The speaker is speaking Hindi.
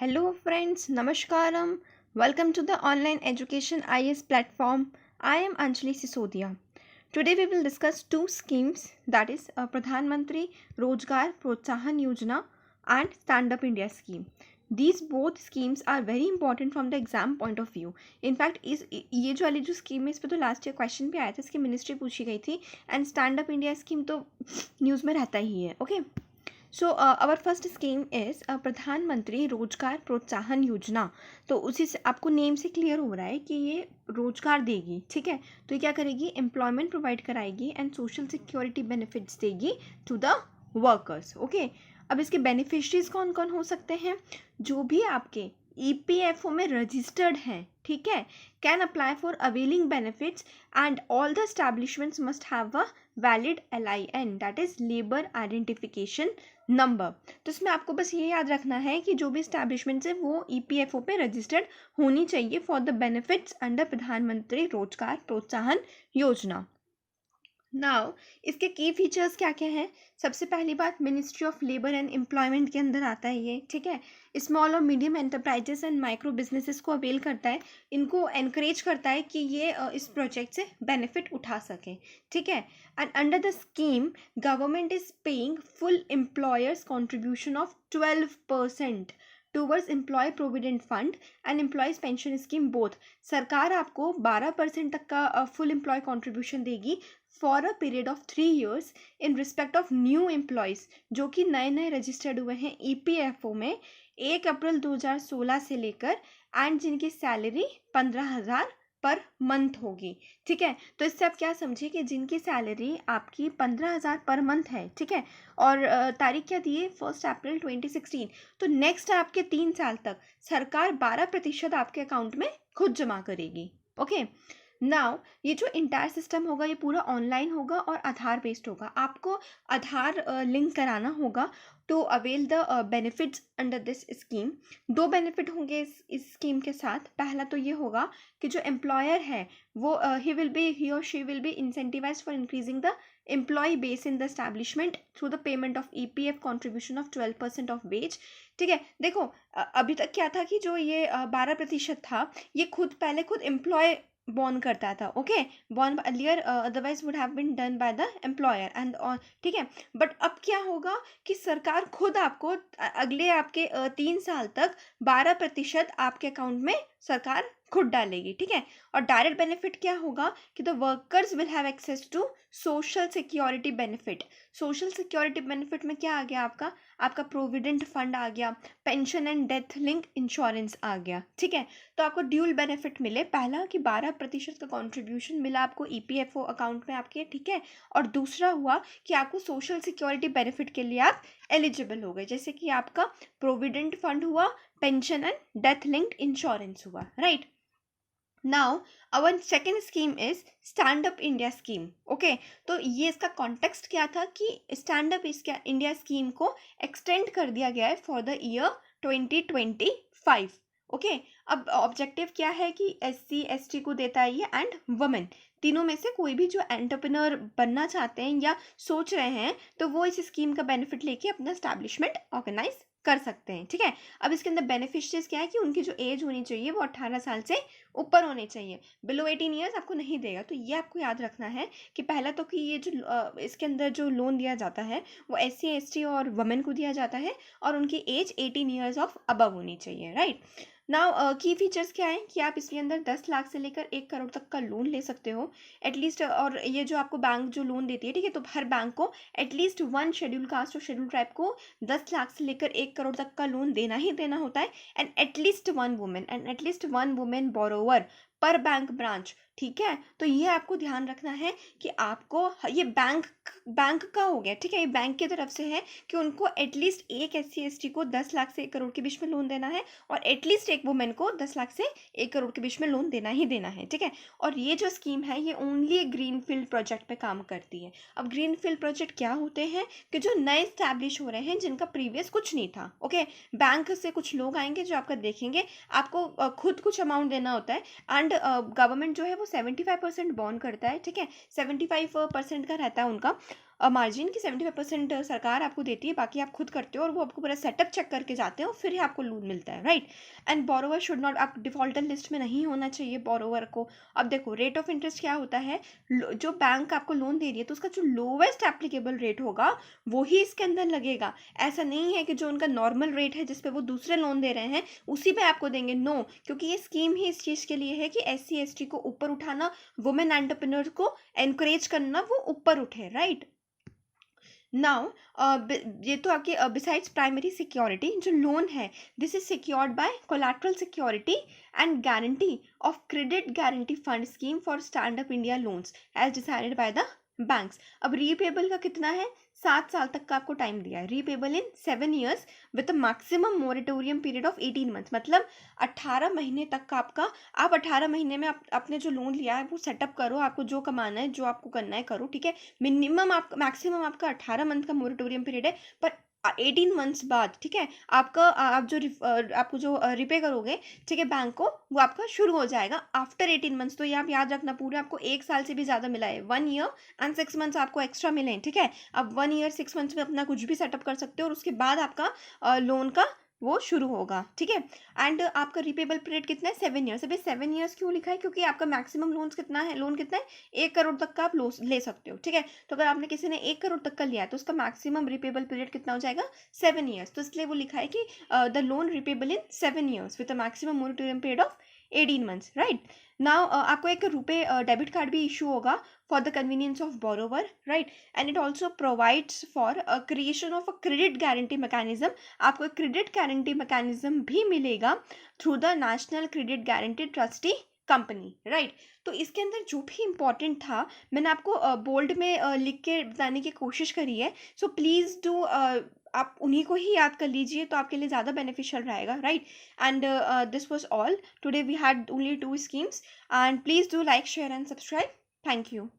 Hello friends, Namaskaram. Welcome to the online education IS platform. I am Anjali Sisodia. Today we will discuss two schemes, that is Pradhan Mantri Rozgar Protsahan Yojana and Stand Up India scheme. These both schemes are very important from the exam point of view. In fact ये जो वाली जो स्कीम है इस पर तो लास्ट ईयर क्वेश्चन भी आया था, इसकी मिनिस्ट्री पूछी गई थी and stand up India scheme तो न्यूज़ में रहता ही है. Okay. So our first scheme is Pradhan Mantri Rozgar प्रोत्साहन योजना. तो उसी से आपको नेम से क्लियर हो रहा है कि ये रोजगार देगी. ठीक है, तो ये क्या करेगी, एम्प्लॉयमेंट प्रोवाइड कराएगी एंड सोशल सिक्योरिटी बेनिफिट्स देगी टू द वर्कर्स. ओके. अब इसके बेनिफिशरीज कौन कौन हो सकते हैं? जो भी आपके EPFO में रजिस्टर्ड हैं, ठीक है, can apply for availing benefits and all the establishments must have a valid LIN, that is labour identification number. तो इसमें आपको बस ये याद रखना है कि जो भी एस्टैब्लिशमेंट्स है वो EPFO पे रजिस्टर्ड होनी चाहिए फॉर द बेनिफिट्स अंडर प्रधानमंत्री रोजगार प्रोत्साहन योजना. नाउ इसके की फीचर्स क्या क्या हैं? सबसे पहली बात, ministry of labour and employment के अंदर आता है ये. ठीक है, स्मॉल और medium enterprises and micro businesses को अवेल करता है, इनको एनकरेज करता है कि ये इस प्रोजेक्ट से बेनिफिट उठा सकें. ठीक है, and under the scheme government is paying full employer's contribution of 12% towards employ provident fund and employees pension scheme both. सरकार आपको 12% तक का फुल एम्प्लॉय कॉन्ट्रीब्यूशन देगी for a period of 3 years in respect of new employees जो कि नए नए रजिस्टर्ड हुए हैं EPFO में 1 अप्रैल 2016 से लेकर एंड जिनकी सैलरी 15,000 पर मंथ होगी. ठीक है, तो इससे आप क्या समझिए कि जिनकी सैलरी आपकी 15,000 पर मंथ है, ठीक है, और तारीख क्या दी है, 1 अप्रैल 2016, तो नेक्स्ट आपके 3 साल तक सरकार 12% आपके अकाउंट में खुद जमा करेगी. ओके. नाउ ये जो इंटायर सिस्टम होगा ये पूरा ऑनलाइन होगा और आधार बेस्ड होगा. आपको आधार लिंक कराना होगा to avail the benefits under this scheme. 2 benefit होंगे इस स्कीम के साथ. पहला तो ये होगा कि जो एम्प्लॉयर है वो ही और she will be incentivize for increasing the employ base in the establishment through the payment of EPF contribution of 12% of wage. ठीक है, देखो अभी तक क्या था कि जो ये 12% था ये पहले खुद एम्प्लॉय बॉर्न करता था. Okay, borne earlier otherwise would have been done by the employer and. ठीक है, बट अब क्या होगा कि सरकार खुद आपको अगले आपके 3 साल तक 12% आपके अकाउंट में सरकार खुद डालेगी. ठीक है, और डायरेक्ट बेनिफिट क्या होगा कि the workers will have access to social security benefit. Social security benefit में क्या आ गया, आपका प्रोविडेंट फंड आ गया, pension and death link insurance आ गया. ठीक है, तो आपको ड्यूल बेनिफिट मिले. पहला कि 12% का कॉन्ट्रीब्यूशन मिला आपको EPFO अकाउंट में आपके. ठीक है, और दूसरा हुआ कि आपको सोशल सिक्योरिटी बेनिफिट के लिए आप एलिजिबल हो गए, जैसे कि आपका प्रोविडेंट फंड हुआ, pension and death linked insurance हुआ. Right. Now our second scheme is stand up India scheme. Okay, तो ये इसका कॉन्टेक्स्ट क्या था कि स्टैंड अप इंडिया स्कीम को एक्सटेंड कर दिया गया है फॉर द ईयर 2025. ओके, अब ऑब्जेक्टिव क्या है कि SC ST को देता है ये एंड वुमेन, तीनों में से कोई भी जो एंटरप्रेन्योर बनना चाहते हैं या सोच रहे हैं तो वो इस स्कीम का बेनिफिट लेके अपना एस्टैब्लिशमेंट ऑर्गेनाइज कर सकते हैं. ठीक है, अब इसके अंदर बेनिफिशियरीज क्या है कि उनकी जो एज होनी चाहिए वो 18 साल से ऊपर होने चाहिए. बिलो 18 ईयर्स आपको नहीं देगा. तो ये आपको याद रखना है कि पहला तो कि ये जो इसके अंदर जो लोन दिया जाता है वो SC ST और वुमेन को दिया जाता है और उनकी एज 18 ईयर्स ऑफ अबव होनी चाहिए. राइट. नाउ की फीचर्स क्या है कि आप इसके अंदर 10 लाख से लेकर 1 करोड़ तक का लोन ले सकते हो एटलीस्ट. और ये जो आपको बैंक जो लोन देती है, ठीक है, तो हर बैंक को एटलीस्ट 1 शेड्यूल कास्ट और शेड्यूल ट्राइब को 10 लाख से लेकर 1 करोड़ तक का लोन देना ही देना होता है and at least one women borrower पर बैंक ब्रांच. ठीक है, तो ये आपको ध्यान रखना है कि आपको ये बैंक का हो गया. ठीक है, ये बैंक की तरफ से है कि उनको एटलीस्ट एक SC ST को 10 लाख से 1 करोड़ के बीच में लोन देना है और एटलीस्ट एक वुमेन को 10 लाख से 1 करोड़ के बीच में लोन देना ही देना है. ठीक है, और ये जो स्कीम है ये ओनली एक ग्रीन फील्ड प्रोजेक्ट पे काम करती है. अब ग्रीन फील्ड प्रोजेक्ट क्या होते हैं कि जो नए स्टैब्लिश हो रहे हैं जिनका प्रीवियस कुछ नहीं था. ओके, बैंक से कुछ लोग आएंगे जो आपका देखेंगे, आपको खुद कुछ अमाउंट देना होता है एंड गवर्नमेंट जो है वो 75% बॉन्ड करता है. ठीक है, 75% का रहता है उनका मार्जिन की 75% सरकार आपको देती है, बाकी आप खुद करते हो और वो आपको पूरा सेटअप चेक करके जाते हो, फिर ही आपको लोन मिलता है, right. And borrower should not, आप डिफॉल्टर लिस्ट में नहीं होना चाहिए बोरोवर को। अब देखो रेट ऑफ इंटरेस्ट क्या होता है, जो बैंक आपको लोन दे रही है तो उसका जो लोवेस्ट एप्लीकेबल रेट होगा वो ही इसके अंदर लगेगा। ऐसा नहीं है कि जो उनका नॉर्मल रेट है जिसपे वो दूसरे लोन दे रहे हैं उसी पे आपको देंगे, नो, क्योंकि ये स्कीम ही इस चीज़ के लिए है कि SC ST को ऊपर उठाना, वुमेन एंटरप्रेन्योर को एनकरेज करना वो ऊपर उठे, राइट। नाउ ये तो आपके बिसाइड्स प्राइमरी सिक्योरिटी, जो लोन है this is secured by collateral security and guarantee of credit guarantee fund scheme for stand up India loans as decided by the banks. अब रीपेबल का कितना है, 7 साल तक का आपको टाइम दिया है, repayable in 7 years with a maximum moratorium period of 18 months, मतलब 18 महीने तक का आपका, आप 18 महीने में आपने जो लोन लिया है वो सेटअप करो, आपको जो कमाना है जो आपको करना है करो, ठीक है। मिनिमम आप मैक्सिमम आपका 18 मंथ का मोरेटोरियम पीरियड है, पर 18 मंथ्स बाद, ठीक है, आपका आप जो आपको जो रिपे करोगे, ठीक है, बैंक को, वो आपका शुरू हो जाएगा आफ्टर 18 मंथ्स। तो ये आप याद रखना, पूरे आपको 1 साल से भी ज़्यादा मिला है, 1 year एंड 6 months आपको एक्स्ट्रा मिले हैं, ठीक है। अब 1 year 6 months में अपना कुछ भी सेटअप कर सकते हो और उसके बाद आपका लोन का वो शुरू होगा, ठीक है। एंड आपका रिपेबल पीरियड कितना है, 7 years। अभी 7 years क्यों लिखा है, क्योंकि आपका मैक्सिमम लोन कितना है, 1 करोड़ तक का आप ले सकते हो, ठीक है। तो अगर आपने किसी ने 1 करोड़ तक का लिया है तो उसका मैक्सिमम रिपेबल पीरियड कितना हो जाएगा, 7 years। तो इसलिए वो लिखा है कि the loan repayable in 7 years with a maximum moratorium period of 18 months, right. Now आपको एक रुपे डेबिट कार्ड भी इशू होगा for the convenience of borrower, right. And it also provides for creation of a credit guarantee mechanism, आपको एक क्रेडिट गारंटी मैकेनिज्म भी मिलेगा through the national credit guarantee trustee company, right. तो इसके अंदर जो भी इंपॉर्टेंट था मैंने आपको बोल्ड में लिख के बताने की कोशिश करी है, सो प्लीज़ डू आप उन्हीं को ही याद कर लीजिए तो आपके लिए ज़्यादा बेनिफिशियल रहेगा, right. And this was all today, we had only 2 schemes, and please do like, share and subscribe. Thank you.